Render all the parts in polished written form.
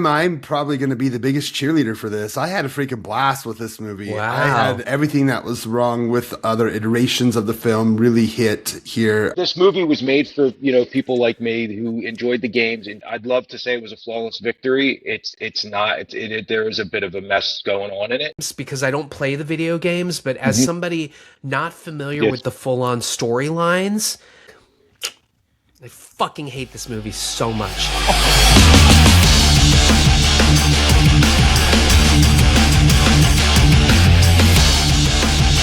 I'm probably going to be the biggest cheerleader for this. I had a freaking blast with this movie. Wow. I had everything that was wrong with other iterations of the film really hit here. This movie was made for, people like me who enjoyed the games, and I'd love to say it was a flawless victory. It's not. There is a bit of a mess going on in it. Because I don't play the video games, but as somebody not familiar with the full-on storylines, I fucking hate this movie so much.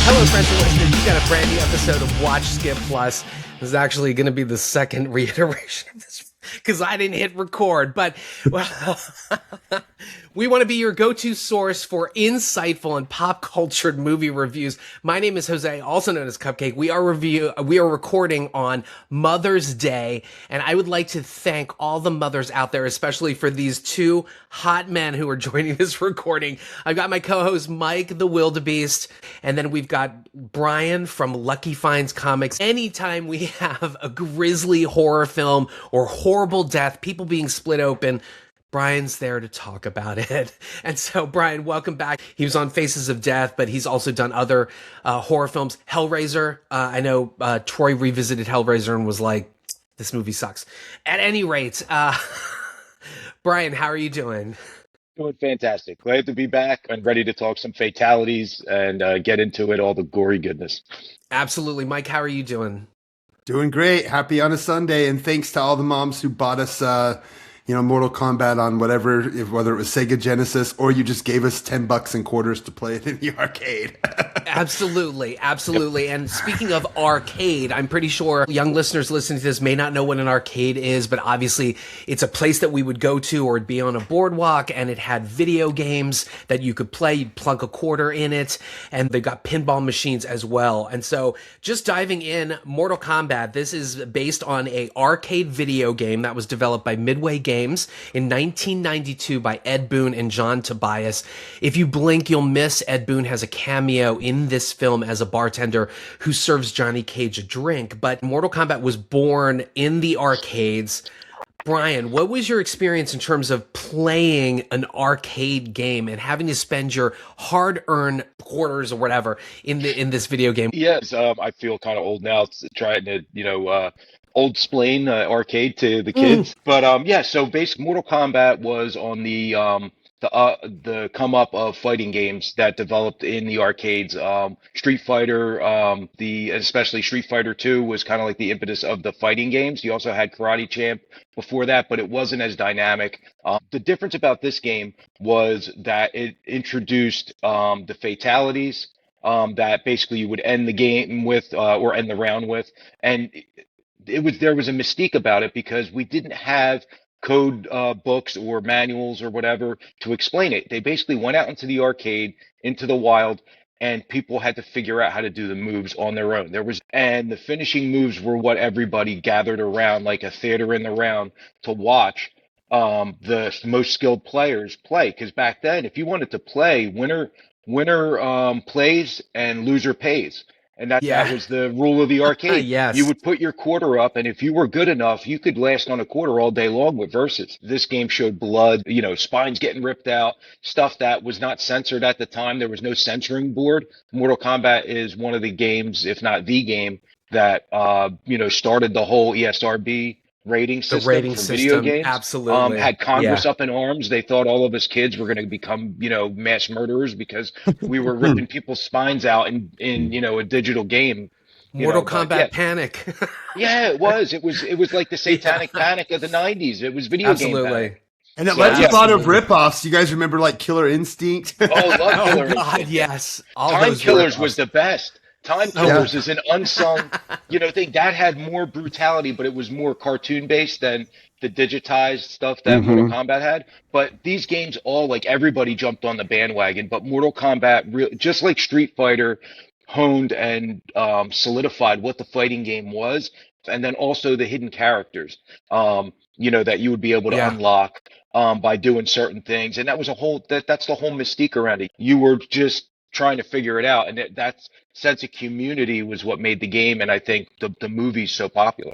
Hello, friends and listeners. You got a brand new episode of Watch Skip Plus. This is actually going to be the second reiteration of this because I didn't hit record. But, well, we want to be your go-to source for insightful and pop-cultured movie reviews. My name is Jose, also known as Cupcake. We are recording on Mother's Day, and I would like to thank all the mothers out there, especially for these two hot men who are joining this recording. I've got my co-host Mike, the WillDaBeast, and then we've got Brian from Lucky Finds Comics. Anytime we have a grisly horror film or horrible death, people being split open, Brian's there to talk about it. And so, Brian, welcome back. He was on Faces of Death, but he's also done other horror films. Hellraiser. I know Troy revisited Hellraiser and was like, this movie sucks. At any rate, Brian, how are you doing? Doing fantastic. Glad to be back and ready to talk some fatalities and get into it, all the gory goodness. Absolutely. Mike, how are you doing? Doing great. Happy on a Sunday. And thanks to all the moms who bought us, Mortal Kombat on whether it was Sega Genesis or you just gave us $10 in quarters to play it in the arcade. Absolutely. Absolutely. And speaking of arcade, I'm pretty sure young listeners listening to this may not know what an arcade is, but obviously it's a place that we would go to or it'd be on a boardwalk and it had video games that you could play. You'd plunk a quarter in it and they got pinball machines as well. And so just diving in, Mortal Kombat, this is based on a arcade video game that was developed by Midway Games in 1992 by Ed Boon and John Tobias. If you blink, you'll miss Ed Boon has a cameo in this film as a bartender who serves Johnny Cage a drink. But Mortal Kombat was born in the arcades. Brian, what was your experience in terms of playing an arcade game and having to spend your hard-earned quarters or whatever in this video game? Yes, I feel kind of old now trying to, old splain arcade to the kids. But so basically Mortal Kombat was on the come up of fighting games that developed in the arcades. Street Fighter, especially Street Fighter 2 was kind of like the impetus of the fighting games. You also had Karate Champ before that, but it wasn't as dynamic. The difference about this game was that it introduced the fatalities that basically you would end the game with or end the round with, and there was a mystique about it because we didn't have code books or manuals or whatever to explain it. They basically went out into the arcade, into the wild, and people had to figure out how to do the moves on their own. And the finishing moves were what everybody gathered around like a theater in the round to watch the most skilled players play. Because back then, if you wanted to play, winner plays and loser pays. And that was the rule of the arcade. Yes. You would put your quarter up, and if you were good enough, you could last on a quarter all day long with versus. This game showed blood, spines getting ripped out, stuff that was not censored at the time. There was no censoring board. Mortal Kombat is one of the games, if not the game, that started the whole ESRB rating system for video games. Absolutely. Had Congress up in arms. They thought all of us kids were going to become, mass murderers because we were ripping people's spines out in a digital game. Mortal Kombat Panic. Yeah, it was. It was like the satanic panic of the 90s. It was video game panic. And it led to a lot of ripoffs. You guys remember like Killer Instinct? Oh, love Killer Instinct. God, yes. Time Killers was the best. Time Killers is an unsung, thing that had more brutality, but it was more cartoon based than the digitized stuff that Mortal Kombat had. But these games all, like, everybody jumped on the bandwagon. But Mortal Kombat, just like Street Fighter, honed and solidified what the fighting game was, and then also the hidden characters, that you would be able to unlock by doing certain things. And that was that's the whole mystique around it. You were just trying to figure it out, and that sense of community was what made the game, and I think the movie's so popular.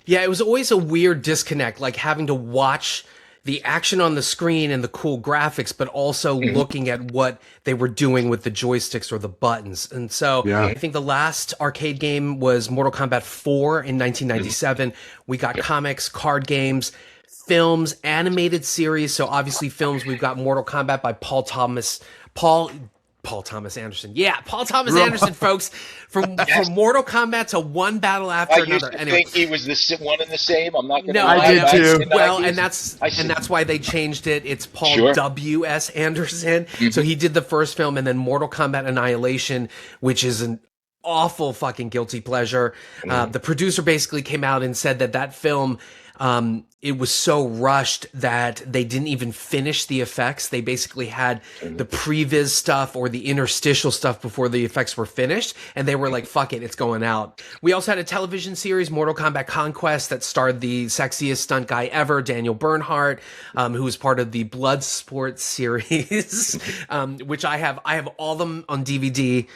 Yeah, it was always a weird disconnect, like having to watch the action on the screen and the cool graphics, but also looking at what they were doing with the joysticks or the buttons. And so I think the last arcade game was Mortal Kombat 4 in 1997. We got comics, card games, films, animated series. So obviously films, we've got Mortal Kombat by Paul Thomas Anderson. Yeah, Paul Thomas Anderson, folks. From Mortal Kombat to one battle after another. I used to think he was the one and the same. I'm not going to. No, I did too. Well, and that's why they changed it. It's Paul W.S. Anderson. So he did the first film, and then Mortal Kombat Annihilation, which is an awful fucking guilty pleasure. The producer basically came out and said that film, it was so rushed that they didn't even finish the effects. They basically had the previs stuff or the interstitial stuff before the effects were finished, and they were like, fuck it, it's going out. We also had a television series, Mortal Kombat Conquest, that starred the sexiest stunt guy ever, Daniel Bernhardt, who was part of the Bloodsport series, which I have all of them on DVD.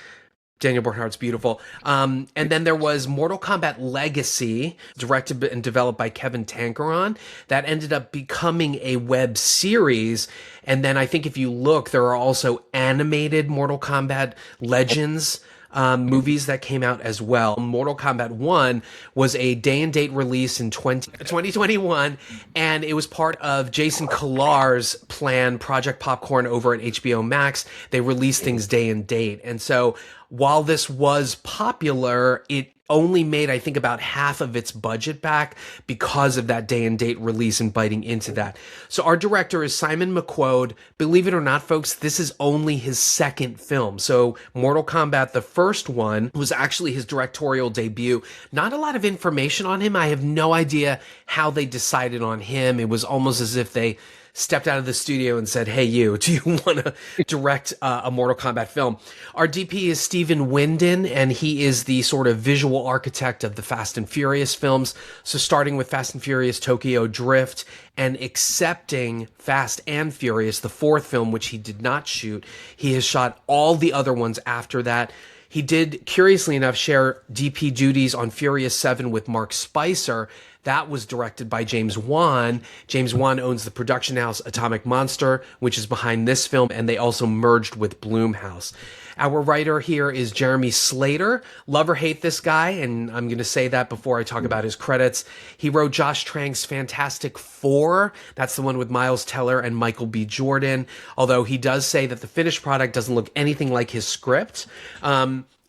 Daniel Bernhardt's beautiful. And then there was Mortal Kombat Legacy, directed and developed by Kevin Tankeron, that ended up becoming a web series. And then I think if you look, there are also animated Mortal Kombat Legends movies that came out as well. Mortal Kombat 1 was a day-and-date release in 2021, and it was part of Jason Kilar's plan, Project Popcorn, over at HBO Max. They released things day and date. And so while this was popular, it only made, I think, about half of its budget back because of that day and date release and biting into that. So our director is Simon McQuoid. Believe it or not, folks, this is only his second film. So Mortal Kombat, the first one, was actually his directorial debut. Not a lot of information on him. I have no idea how they decided on him. It was almost as if they stepped out of the studio and said, hey, you, do you want to direct a Mortal Kombat film? Our DP is Stephen Winden, and he is the sort of visual architect of the Fast and Furious films. So starting with Fast and Furious Tokyo Drift and accepting Fast and Furious, the fourth film, which he did not shoot, he has shot all the other ones after that. He did, curiously enough, share DP duties on Furious 7 with Mark Spicer. That was directed by James Wan. James Wan owns the production house Atomic Monster, which is behind this film, and they also merged with Blumhouse. Our writer here is Jeremy Slater. Love or hate this guy, and I'm going to say that before I talk about his credits. He wrote Josh Trank's Fantastic Four. That's the one with Miles Teller and Michael B. Jordan, although he does say that the finished product doesn't look anything like his script.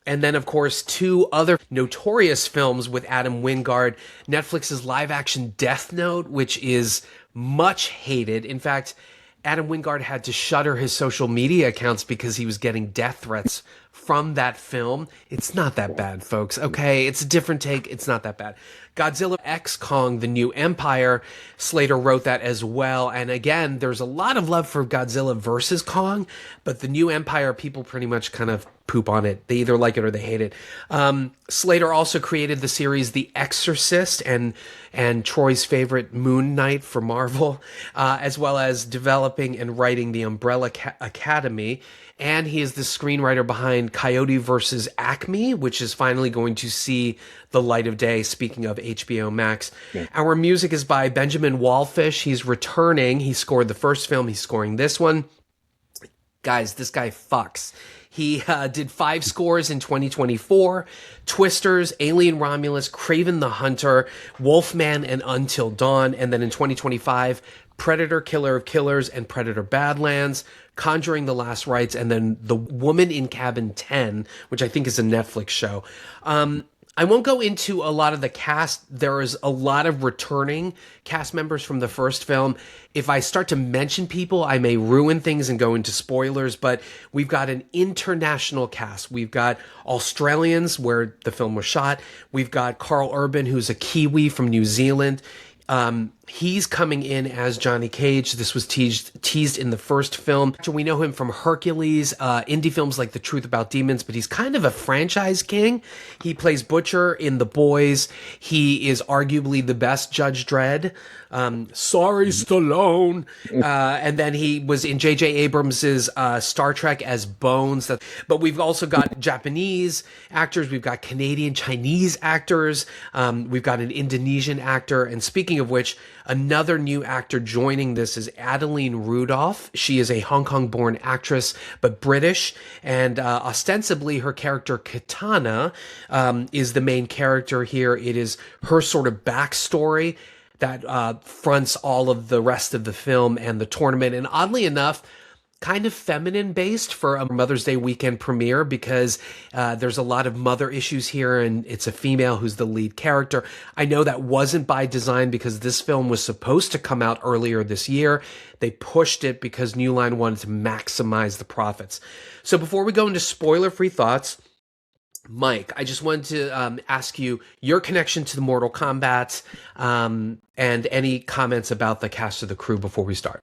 And then, of course, two other notorious films with Adam Wingard. Netflix's live-action Death Note, which is much hated. In fact, Adam Wingard had to shutter his social media accounts because he was getting death threats from that film. It's not that bad, folks. Okay, it's a different take. It's not that bad. Godzilla x Kong, The New Empire. Slater wrote that as well. And again, there's a lot of love for Godzilla versus Kong, but The New Empire, people pretty much kind of poop on it. They either like it or they hate it. Slater also created the series The Exorcist and Troy's favorite Moon Knight for Marvel, as well as developing and writing The Umbrella Academy. And he is the screenwriter behind Coyote vs. Acme, which is finally going to see the light of day, speaking of HBO Max. Yeah. Our music is by Benjamin Wallfish. He's returning. He scored the first film. He's scoring this one. Guys, this guy fucks. He did 5 scores in 2024, Twisters, Alien Romulus, Kraven the Hunter, Wolfman, and Until Dawn. And then in 2025, Predator, Killer of Killers, and Predator Badlands, Conjuring the Last Rites, and then The Woman in Cabin 10, which I think is a Netflix show. I won't go into a lot of the cast. There is a lot of returning cast members from the first film. If I start to mention people, I may ruin things and go into spoilers, but we've got an international cast. We've got Australians, where the film was shot. We've got Karl Urban, who's a Kiwi from New Zealand. He's coming in as Johnny Cage. This was teased in the first film. So we know him from Hercules, indie films like The Truth About Demons, but he's kind of a franchise king. He plays Butcher in The Boys. He is arguably the best Judge Dredd. Sorry, Stallone. And then he was in J.J. Abrams' Star Trek as Bones. But we've also got Japanese actors. We've got Canadian, Chinese actors. We've got an Indonesian actor. And speaking speaking of which, another new actor joining this is Adeline Rudolph. She is a Hong Kong-born actress, but British, and ostensibly her character Katana is the main character here. It is her sort of backstory that fronts all of the rest of the film and the tournament. And oddly enough, kind of feminine based for a Mother's Day weekend premiere, because there's a lot of mother issues here, and it's a female who's the lead character. I know that wasn't by design, because this film was supposed to come out earlier this year. They pushed it because New Line wanted to maximize the profits. So before we go into spoiler-free thoughts, Mike, I just wanted to ask you your connection to the Mortal Kombat, and any comments about the cast of the crew before we start.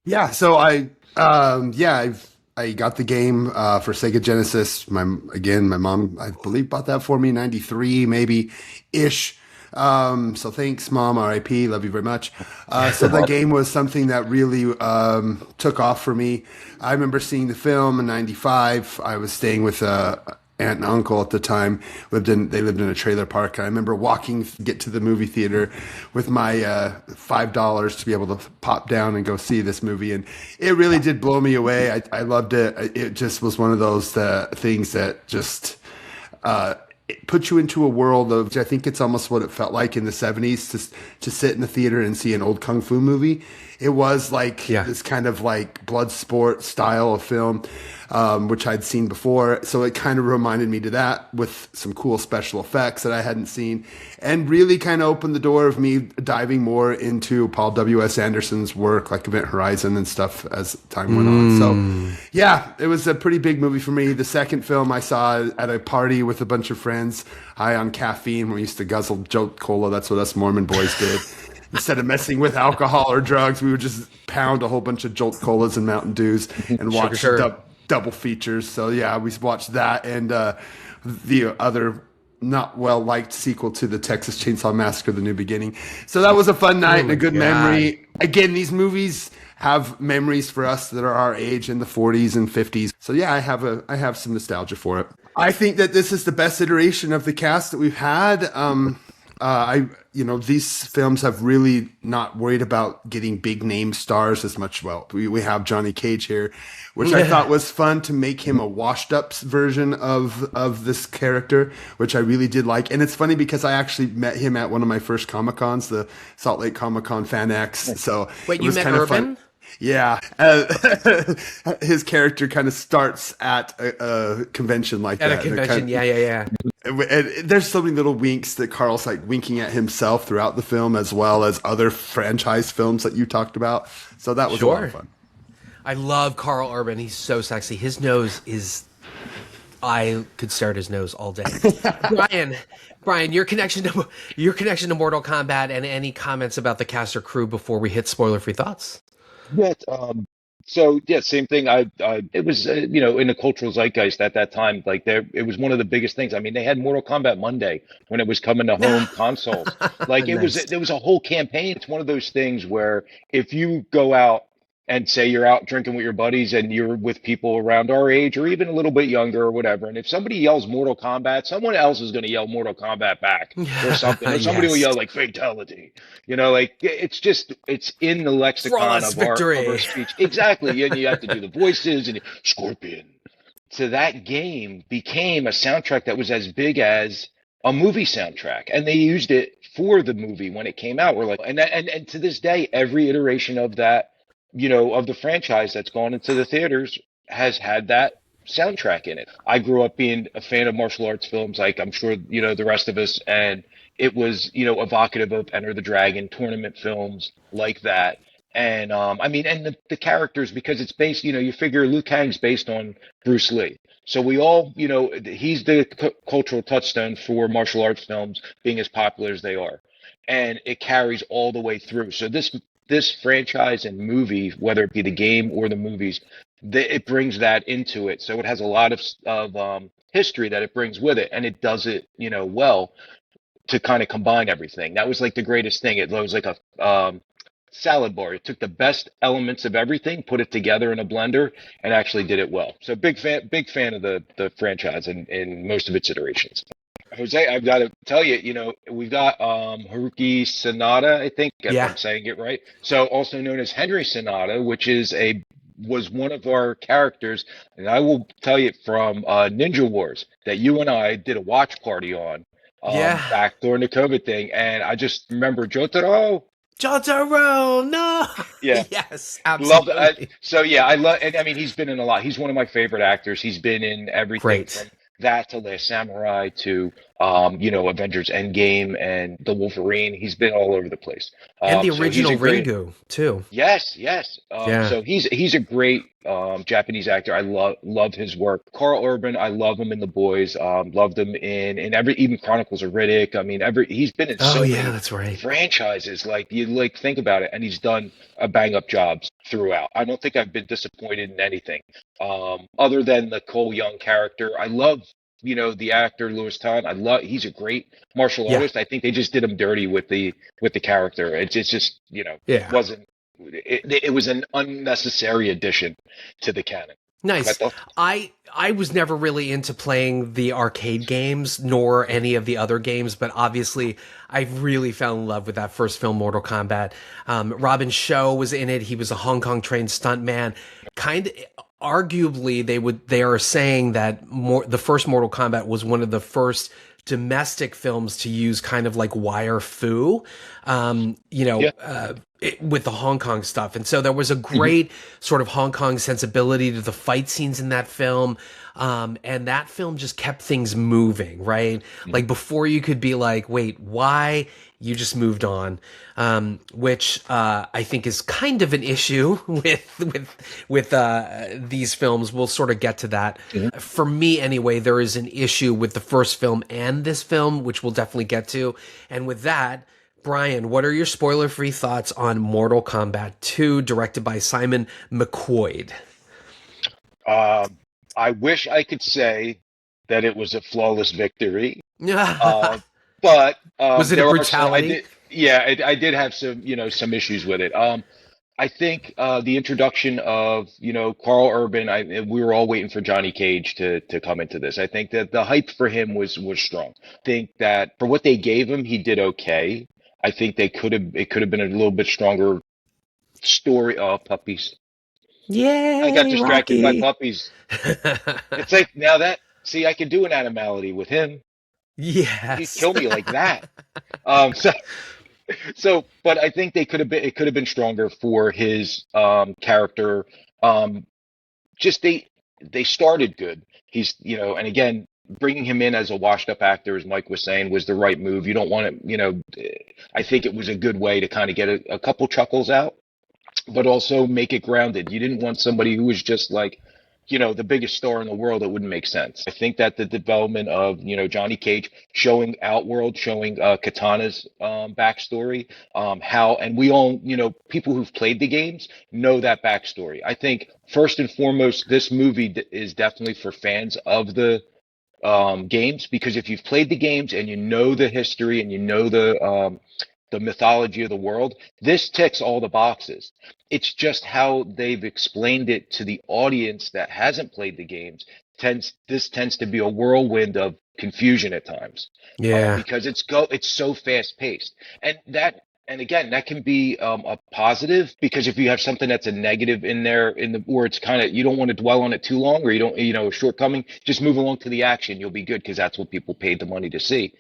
Yeah, so I got the game for Sega Genesis. My mom, I believe, bought that for me, 93 maybe ish. So thanks, Mom, R.I.P. Love you very much. So the game was something that really took off for me. I remember seeing the film in 95. I was staying with aunt and uncle at the time. They lived in a trailer park. And I remember get to the movie theater with my $5 to be able to pop down and go see this movie. And it really did blow me away. I loved it. It just was one of those things that just it put you into a world of, I think it's almost what it felt like in the 70s to sit in the theater and see an old Kung Fu movie. It was like this kind of like blood sport style of film, which I'd seen before. So it kind of reminded me to that, with some cool special effects that I hadn't seen, and really kind of opened the door of me diving more into Paul W.S. Anderson's work, like Event Horizon and stuff, as time went on. So yeah, it was a pretty big movie for me. The second film I saw at a party with a bunch of friends, high on caffeine. We used to guzzle Jolt Cola. That's what us Mormon boys did. Instead of messing with alcohol or drugs, we would just pound a whole bunch of Jolt Colas and Mountain Dews and watch double features. So yeah, we watched that and the other not well-liked sequel to the Texas Chainsaw Massacre, The New Beginning. So that was a fun night and a good memory. Again, these movies have memories for us that are our age, in the 40s and 50s. So yeah, I have some nostalgia for it. I think that this is the best iteration of the cast that we've had. These films have really not worried about getting big name stars as much. Well, we have Johnny Cage here, which I thought was fun to make him a washed up version of this character, which I really did like. And it's funny because I actually met him at one of my first Comic-Cons, the Salt Lake Comic-Con Fan X. So wait, you met Urban? Fun. Yeah. His character kind of starts at a convention like that. At a convention, yeah. And there's so many little winks that Carl's like winking at himself throughout the film, as well as other franchise films that you talked about. So that was a lot of fun. I love Karl Urban. He's so sexy. His nose is... I could stare at his nose all day. Brian, your connection to Mortal Kombat, and any comments about the cast or crew before we hit spoiler-free thoughts? Yeah. So yeah, same thing. It was in the cultural zeitgeist at that time. Like it was one of the biggest things. I mean, they had Mortal Kombat Monday when it was coming to home consoles. Like there was a whole campaign. It's one of those things where if you go out and say you're out drinking with your buddies and you're with people around our age or even a little bit younger or whatever, and if somebody yells Mortal Kombat, someone else is going to yell Mortal Kombat back or something. Or somebody will yell like fatality. It's in the lexicon of our speech. Exactly. And you have to do the voices and Scorpion. So that game became a soundtrack that was as big as a movie soundtrack, and they used it for the movie when it came out. We're like, and to this day, every iteration of that, of the franchise that's gone into the theaters has had that soundtrack in it. I grew up being a fan of martial arts films, like I'm sure, the rest of us. And it was, evocative of Enter the Dragon, tournament films like that. And and the characters, because it's based, you figure Liu Kang's based on Bruce Lee. So we all, he's the cultural touchstone for martial arts films being as popular as they are. And it carries all the way through. So this franchise and movie, whether it be the game or the movies, it brings that into it. So it has a lot of history that it brings with it, and it does it, well, to kind of combine everything. That was like the greatest thing. It was like a salad bar. It took the best elements of everything, put it together in a blender, and actually did it well. So big fan of the franchise in most of its iterations. Jose, I've got to tell you, we've got Haruki Sanada, I think, if Yeah. I'm saying it right. So also known as Henry Sanada, which was one of our characters, and I will tell you from Ninja Wars that you and I did a watch party on Yeah. back during the COVID thing, and I just remember Jotaro. Jotaro, no. Yeah, Yes, love. absolutely. So yeah, I love, and I mean, he's been in a lot. He's one of my favorite actors. He's been in everything from Great. that to Last Samurai to, Avengers Endgame and the Wolverine. He's been all over the place. And the So he's a original great. Ringu, too. Yes, yes. Yeah. So he's a great Japanese actor. I love his work. Karl Urban, I love him in The Boys. Loved him in every, even Chronicles of Riddick. I mean, he's been in Oh, so yeah, many that's right. franchises. Like you like think about it, and he's done a bang up jobs throughout. I don't think I've been disappointed in anything. Other than the Cole Young character. I love. The actor Louis Tan. He's a great martial Yeah. artist. I think they just did him dirty with the character. It's just Yeah. wasn't it was an unnecessary addition to the canon. My Nice. thoughts? I was never really into playing the arcade games nor any of the other games, but obviously I really fell in love with that first film, Mortal Kombat. Robin Shou was in it. He was a Hong Kong trained stuntman. Kind of, arguably, they are saying that the first Mortal Kombat was one of the first domestic films to use kind of like wire fu, Yeah. with the Hong Kong stuff. And so there was a great sort of Hong Kong sensibility to the fight scenes in that film. And that film just kept things moving, right? Like before you could be like, wait, why? You just moved on, which I think is kind of an issue with these films. We'll sort of get to that. For me, anyway, there is an issue with the first film and this film, which we'll definitely get to. And with that, Brian, what are your spoiler-free thoughts on Mortal Kombat 2, directed by Simon McQuoid? I wish I could say that it was a flawless victory. Was But it a there are some, brutality? I did have some issues with it. I think the introduction of Karl Urban. We were all waiting for Johnny Cage to come into this. I think that the hype for him was strong. I think that for what they gave him, he did okay. I think it could have been a little bit stronger story. Oh, puppies! I got Yay, distracted by Rocky. puppies. It's like now that see, I could do an animality with him. He'd Yes. kill me like that. So but I think it could have been stronger for his character. Um, just they started good. He's and again, bringing him in as a washed up actor, as Mike was saying, was the right move. You don't want to, I think it was a good way to kind of get a couple chuckles out, but also make it grounded. You didn't want somebody who was just like, the biggest star in the world. It wouldn't make sense. I think that the development of, Johnny Cage showing Outworld, showing Katana's backstory, and we all, people who've played the games know that backstory. I think first and foremost, this movie is definitely for fans of the games, because if you've played the games and you know the history and you know the mythology of the world, this ticks all the boxes. It's just how they've explained it to the audience that hasn't played the games. This tends to be a whirlwind of confusion at times, Yeah. because it's so fast paced, and again, that can be a positive, because if you have something that's a negative in there where it's kind of, you don't want to dwell on it too long, or you don't, a shortcoming, just move along to the action. You'll be good, because that's what people paid the money to see.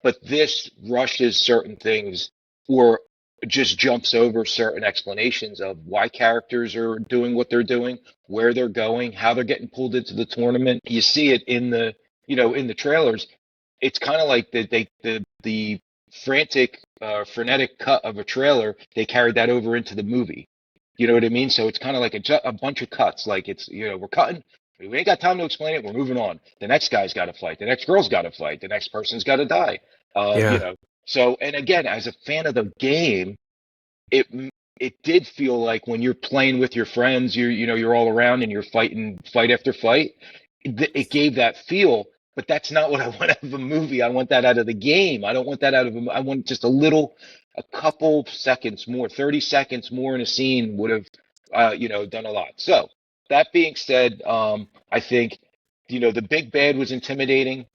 But this rushes certain things, or just jumps over certain explanations of why characters are doing what they're doing, where they're going, how they're getting pulled into the tournament. You see it in the trailers. It's kind of like the frantic, frenetic cut of a trailer. They carried that over into the movie. You know what I mean? So it's kind of like a bunch of cuts. Like it's, we're cutting. We ain't got time to explain it. We're moving on. The next guy's got to fight. The next girl's got to fight. The next person's got to die. Yeah. So, and again, as a fan of the game, it it did feel like when you're playing with your friends, you're all around and you're fighting fight after fight. It gave that feel, but that's not what I want out of a movie. I want that out of the game. I don't want that out of I want just a couple seconds more, 30 seconds more in a scene would have, done a lot. So that being said, I think, the big bad was intimidating.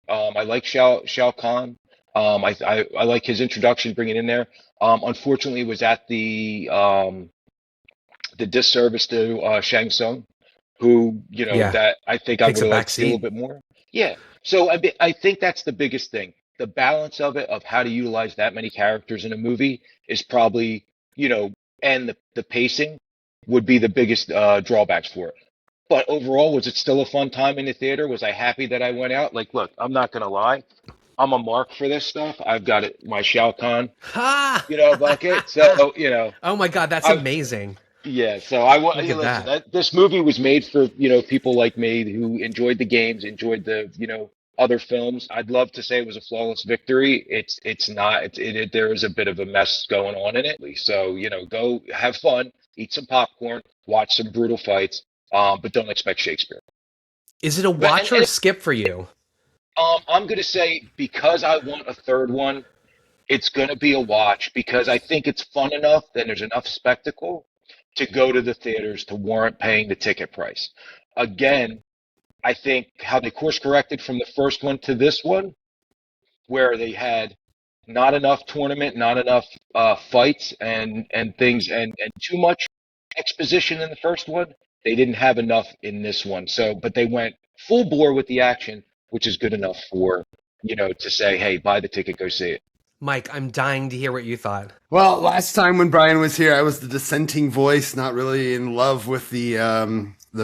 I like Shao Kahn. I like his introduction, bringing in there. Unfortunately, it was at the disservice to Shang Tsung, who, Yeah, that I think I takes would a have liked back to see a little seat. bit more. Yeah. So I think that's the biggest thing. The balance of it, of how to utilize that many characters in a movie, is probably, and the pacing would be the biggest drawbacks for it. But overall, was it still a fun time in the theater? Was I happy that I went out? Like, look, I'm not gonna lie, I'm a mark for this stuff. I've got it, my Shao Kahn, Ha! bucket. So, Oh my God, that's I amazing. yeah, so I Look at listen. that. This movie was made for people like me who enjoyed the games, enjoyed the other films. I'd love to say it was a flawless victory. It's not. There is a bit of a mess going on in it. So go have fun, eat some popcorn, watch some brutal fights, but don't expect Shakespeare. Is it a But watch or a skip for you? I'm gonna say, because I want a third one, it's going to be a watch, because I think it's fun enough and there's enough spectacle to go to the theaters to warrant paying the ticket price. Again, I think how they course corrected from the first one to this one, where they had not enough tournament, not enough fights and things, and too much exposition in the first one. They didn't have enough in this one. So, but they went full bore with the action, which is good enough for, to say, hey, buy the ticket, go see it. Mike, I'm dying to hear what you thought. Well, last time when Brian was here, I was the dissenting voice, not really in love with the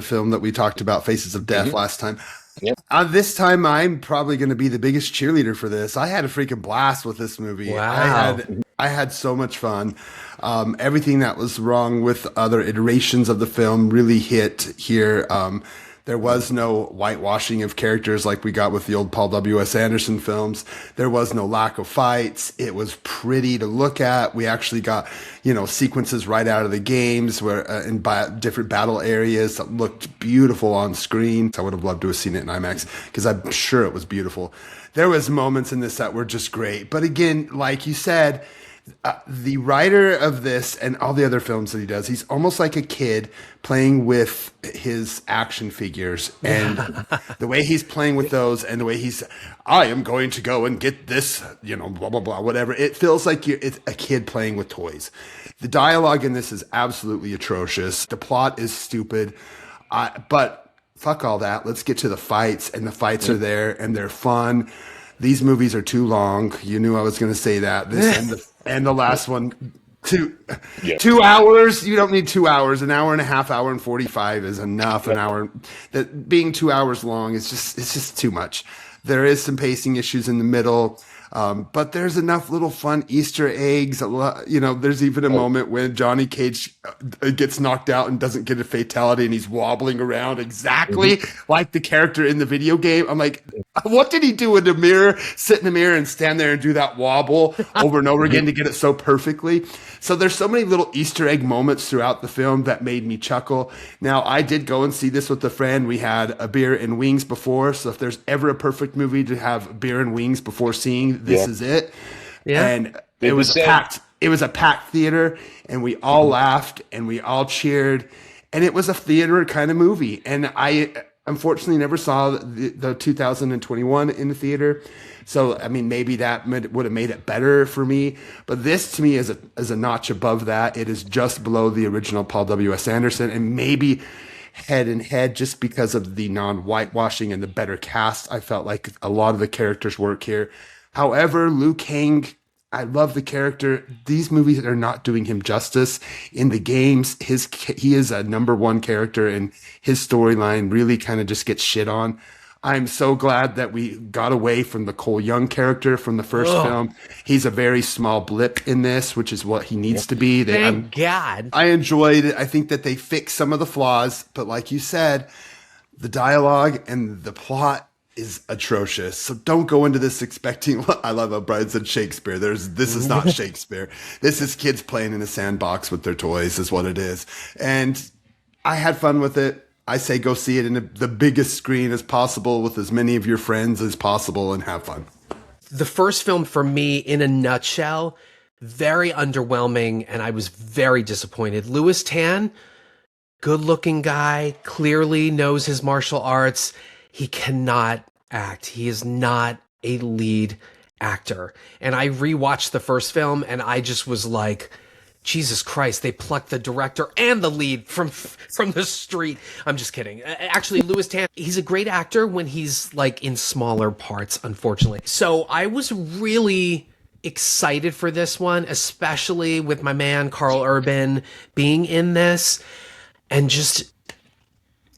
film that we talked about, Faces of Death, last time. Yep. This time, I'm probably going to be the biggest cheerleader for this. I had a freaking blast with this movie. Wow. I had so much fun. Everything that was wrong with other iterations of the film really hit here. There was no whitewashing of characters like we got with the old Paul W.S. Anderson films. There was no lack of fights. It was pretty to look at. We actually got, sequences right out of the games where in different battle areas that looked beautiful on screen. I would have loved to have seen it in IMAX because I'm sure it was beautiful. There was moments in this that were just great. But again, like you said, the writer of this and all the other films that he does, he's almost like a kid playing with his action figures, and the way he's playing with those and the way I am going to go and get this, blah, blah, blah, whatever. It feels like it's a kid playing with toys. The dialogue in this is absolutely atrocious. The plot is stupid, but fuck all that. Let's get to the fights, and the fights are there and they're fun. These movies are too long. You knew I was going to say that. This and the last one, 2 hours. You don't need 2 hours. An hour and a half, hour and 45 is enough. An hour that being 2 hours long is it's just too much. There is some pacing issues in the middle. But there's enough little fun Easter eggs. There's even a moment when Johnny Cage gets knocked out and doesn't get a fatality, and he's wobbling around exactly like the character in the video game. I'm like, what did he do in the mirror? Sit in the mirror and stand there and do that wobble over and over again to get it so perfectly. So there's so many little Easter egg moments throughout the film that made me chuckle. Now, I did go and see this with a friend. We had a beer and wings before. So if there's ever a perfect movie to have beer and wings before seeing, this is it. Yeah. And it was a packed theater, and we all laughed and we all cheered, and it was a theater kind of movie. And I unfortunately never saw the 2021 in the theater. So, I mean, maybe that would have made it better for me. But this, to me, is a notch above that. It is just below the original Paul W.S. Anderson, and maybe head and head just because of the non-whitewashing and the better cast. I felt like a lot of the characters work here. However, Liu Kang, I love the character. These movies are not doing him justice. In the games, he is a number one character, and his storyline really kind of just gets shit on. I'm so glad that we got away from the Cole Young character from the first film. He's a very small blip in this, which is what he needs to be. Thank God. I enjoyed it. I think that they fixed some of the flaws, but like you said, the dialogue and the plot is atrocious. So don't go into this expecting, I love how Brian said Shakespeare. This is not Shakespeare. This is kids playing in a sandbox with their toys is what it is. And I had fun with it. I say go see it in the biggest screen as possible with as many of your friends as possible and have fun. The first film for me, in a nutshell, very underwhelming, and I was very disappointed. Louis Tan, good-looking guy, clearly knows his martial arts. He cannot act. He is not a lead actor. And I rewatched the first film and I just was like, Jesus Christ, they plucked the director and the lead from the street. I'm just kidding. Actually, Louis Tan, he's a great actor when he's like in smaller parts, unfortunately. So I was really excited for this one, especially with my man Karl Urban being in this. And just,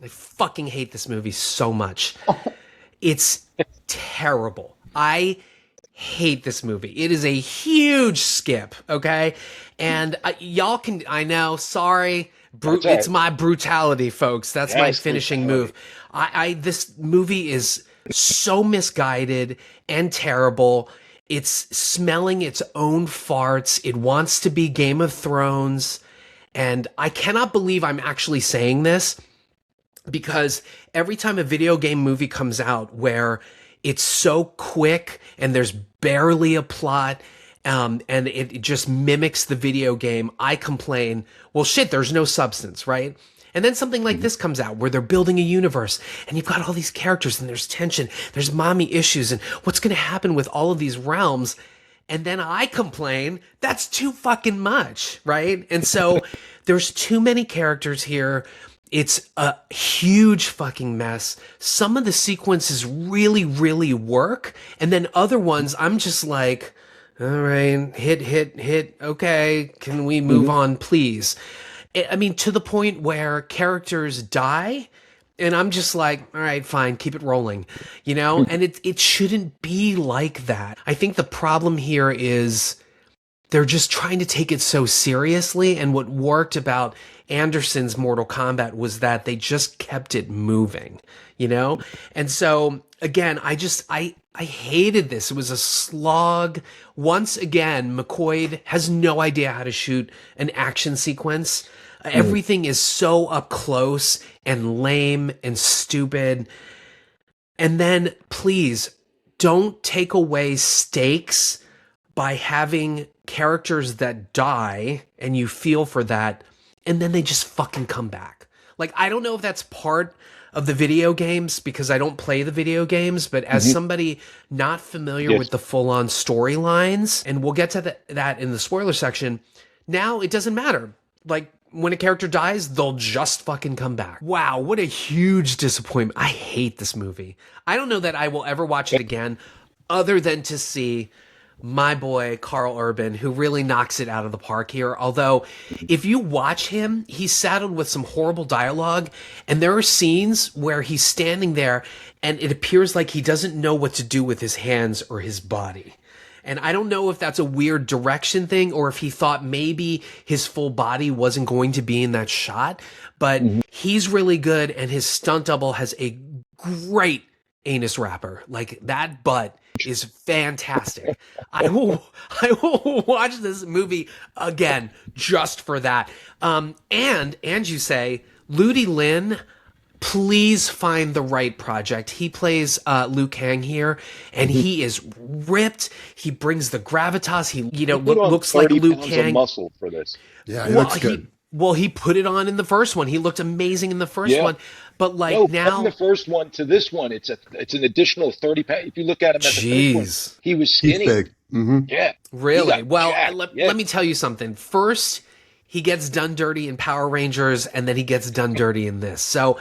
I fucking hate this movie so much. It's terrible. I hate this movie. It is a huge skip, okay? And y'all can, I know, sorry, it's my brutality, folks. That's my finishing move. This movie is so misguided and terrible. It's smelling its own farts. It wants to be Game of Thrones. And I cannot believe I'm actually saying this, because every time a video game movie comes out where it's so quick and there's barely a plot, and it just mimics the video game, I complain, well, shit, there's no substance, right? And then something like this comes out where they're building a universe and you've got all these characters and there's tension, there's mommy issues, and what's going to happen with all of these realms. And then I complain, that's too fucking much, right? And so there's too many characters here. It's a huge fucking mess. Some of the sequences really, really work. And then other ones, I'm just like, all right, hit. Okay, can we move on, please? I mean, to the point where characters die, and I'm just like, all right, fine, keep it rolling, you know? And it shouldn't be like that. I think the problem here is they're just trying to take it so seriously, and what worked about Anderson's Mortal Kombat was that they just kept it moving, you know? And so, again, I hated this. It was a slog. Once again, McQuoid has no idea how to shoot an action sequence. Everything is so up close and lame and stupid. And then, please, don't take away stakes by having characters that die and you feel for that, and then they just fucking come back. Like, I don't know if that's part of the video games because I don't play the video games, but as somebody not familiar with the full-on storylines, and we'll get to that in the spoiler section, now it doesn't matter. Like, when a character dies, they'll just fucking come back. Wow, what a huge disappointment. I hate this movie. I don't know that I will ever watch it again other than to see my boy Karl Urban, who really knocks it out of the park here. Although, if you watch him, he's saddled with some horrible dialogue, and there are scenes where he's standing there, and it appears like he doesn't know what to do with his hands or his body. And I don't know if that's a weird direction thing, or if he thought maybe his full body wasn't going to be in that shot, but he's really good, and his stunt double has a great anus wrapper. Like, that butt is fantastic. I will watch this movie again just for that. And you say, Ludi Lin, please find the right project. He plays Liu Kang here, and he is ripped. He brings the gravitas. He, looks like Liu Kang. Of muscle for this. Yeah, he looks good. He put it on in the first one. He looked amazing in the first one. But now, from the first one to this one, it's an additional 30 pounds. If you look at him at the first one, he was skinny. He's big. Yeah, really. Well, let me tell you something. First, he gets done dirty in Power Rangers, and then he gets done dirty in this. So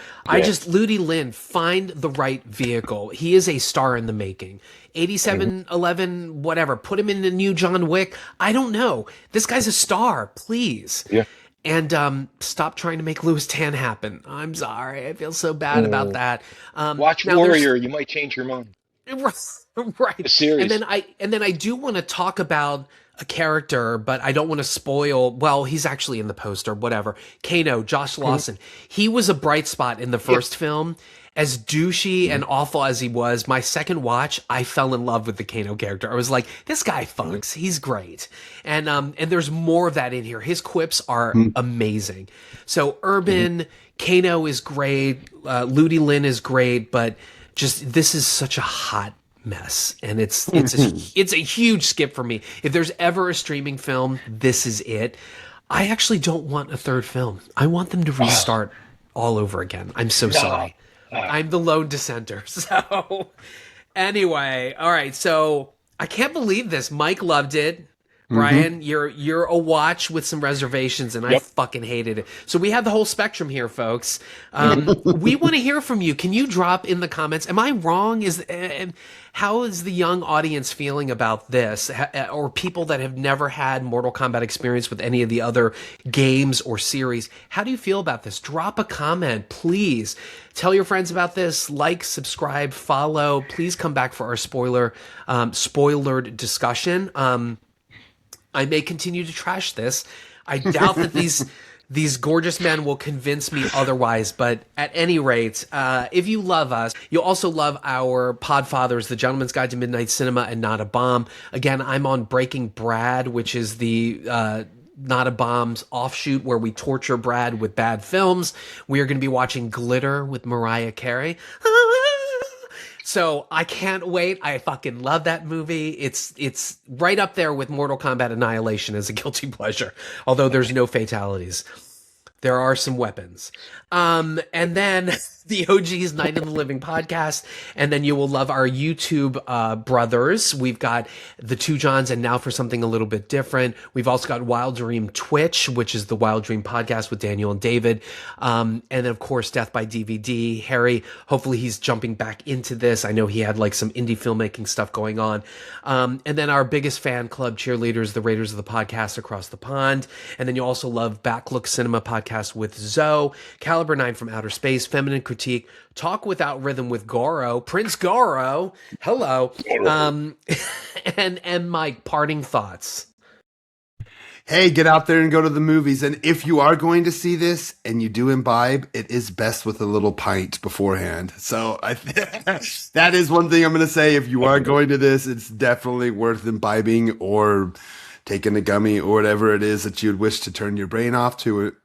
Ludi Lin, find the right vehicle. He is a star in the making. 8711, whatever. Put him in the new John Wick. I don't know. This guy's a star. Please. Yeah. And stop trying to make Louis Tan happen. I'm sorry. I feel so bad about that. Watch Warrior. You might change your mind. Right. The series. And then I do want to talk about a character, but I don't want to spoil. Well, he's actually in the poster, whatever. Kano, Josh Lawson. He was a bright spot in the first film. As douchey and awful as he was, my second watch, I fell in love with the Kano character. I was like, this guy funks. He's great. And there's more of that in here. His quips are amazing. So Urban, Kano is great. Ludi Lin is great, but just, this is such a hot mess. And it's a huge skip for me. If there's ever a streaming film, this is it. I actually don't want a third film. I want them to restart all over again. I'm so sorry. I'm the lone dissenter. So anyway, all right. So I can't believe this. Mike loved it. Brian, you're a watch with some reservations, and I fucking hated it. So we have the whole spectrum here, folks. We want to hear from you. Can you drop in the comments? Am I wrong? How is the young audience feeling about this, or people that have never had Mortal Kombat experience with any of the other games or series? How do you feel about this? Drop a comment, please. Tell your friends about this. Like, subscribe, follow. Please come back for our spoilered discussion. I may continue to trash this. I doubt that these gorgeous men will convince me otherwise. But at any rate, if you love us, you'll also love our Podfathers, The Gentleman's Guide to Midnight Cinema and Not a Bomb. Again, I'm on Breaking Brad, which is the Not a Bomb's offshoot where we torture Brad with bad films. We are going to be watching Glitter with Mariah Carey. So I can't wait. I fucking love that movie. It's right up there with Mortal Kombat Annihilation as a guilty pleasure, although there's no fatalities. There are some weapons. And then the OG's Night of the Living podcast. And then you will love our YouTube brothers. We've got the Two Johns and Now for Something a Little Bit Different. We've also got Wild Dream Twitch, which is the Wild Dream podcast with Daniel and David. And then, of course, Death by DVD. Harry, hopefully he's jumping back into this. I know he had like some indie filmmaking stuff going on. And then our biggest fan club, Cheerleaders, the Raiders of the Podcast Across the Pond. And then you also love Backlook Cinema podcast with Zoe, Caliber 9 from Outer Space, Feminine Critique, Talk Without Rhythm with Goro, Prince Goro, hello, and my parting thoughts. Hey, get out there and go to the movies. And if you are going to see this and you do imbibe, it is best with a little pint beforehand. So that is one thing I'm going to say. If you are going to this, it's definitely worth imbibing or taking a gummy or whatever it is that you'd wish to turn your brain off to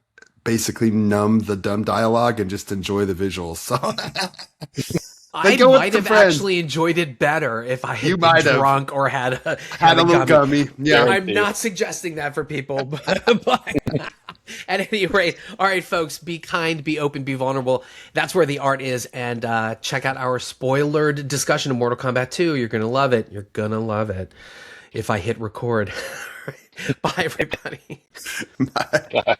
basically numb the dumb dialogue and just enjoy the visuals. So I might have actually enjoyed it better if I had been drunk or had a little gummy. Yeah, I'm not suggesting that for people, but at any rate, all right, folks, be kind, be open, be vulnerable. That's where the art is. And check out our spoilered discussion of Mortal Kombat 2. You're going to love it. You're going to love it if I hit record. Bye, everybody. Bye.